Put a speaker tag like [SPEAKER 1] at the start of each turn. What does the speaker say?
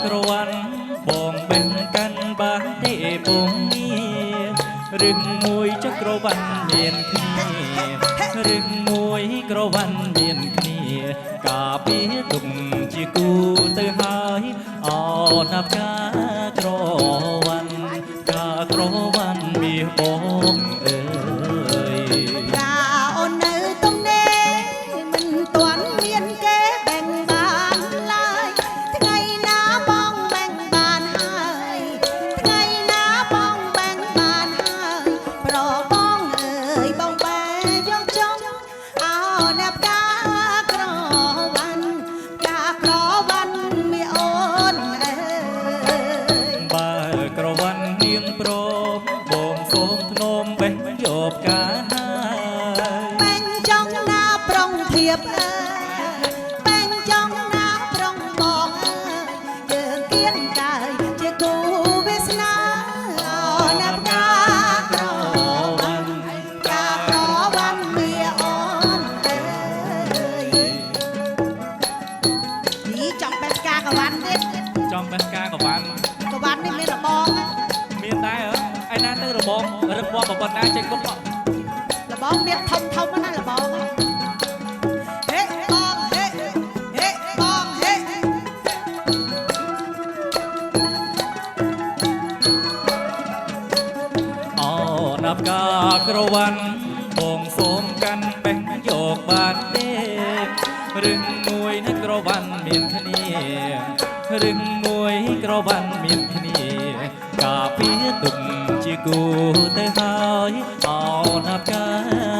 [SPEAKER 1] ក្រវ៉ាន់បងបេះកាន់បានទេបងនេះរឹងមួយចុះក្រវ៉ាន់មានគ្នារឹងមួយក្រវ៉ាន់មានគ្នាការពារទុកជាគូទៅហើយអណាប់ការក្រវ៉ាន់ការក្រវ៉ាន់មានបងអើយ
[SPEAKER 2] កាអូននៅទំនេរមិនទាន់មានគេបែងបានឡើយថ្ងៃណាបងបែងបានហើយថ្ងៃណាបងបែងបានហើយប្របងអើយបងបែយកចុងអោអ្នកផ្កាក្រវ៉ាន់ការក្រវ៉ាន់មានអូនអើយ
[SPEAKER 1] បើក្រវ៉ាន់នាងព្រមបងសូមធ្នមបេះយកការ
[SPEAKER 2] បែងចង់ណាប្រុងធៀបអើយបែងចង់ណាប្រុងបងអើយយើងគៀនកើយជាគូវាសនាអូណាប់កាក្រវ៉ាន់ការក្រវ៉ាន់វាអូនអើយនេះចង់បែងការក្រវ៉ាន់ទៀត
[SPEAKER 1] ចង់បេះការក្រវ៉ាន់
[SPEAKER 2] ក្រវ៉ាន់នេះមានរបង
[SPEAKER 1] មានដែរឯណាទៅរបងរឹកបបប៉ុណ្ណាចេញគុំ
[SPEAKER 2] របងមានធំធំណារបងហេបងហេហេបងហេ
[SPEAKER 1] អូណាប់ការក្រវ៉ាន់បងសូមកាន់បេះយកបានទេរឹងមួយនឹងក្រវ៉ាន់មានគ្នារឹងមួយក្រវ៉ាន់មានគ្នាការពារទុកជាគូទៅហើយអូណាប់ការ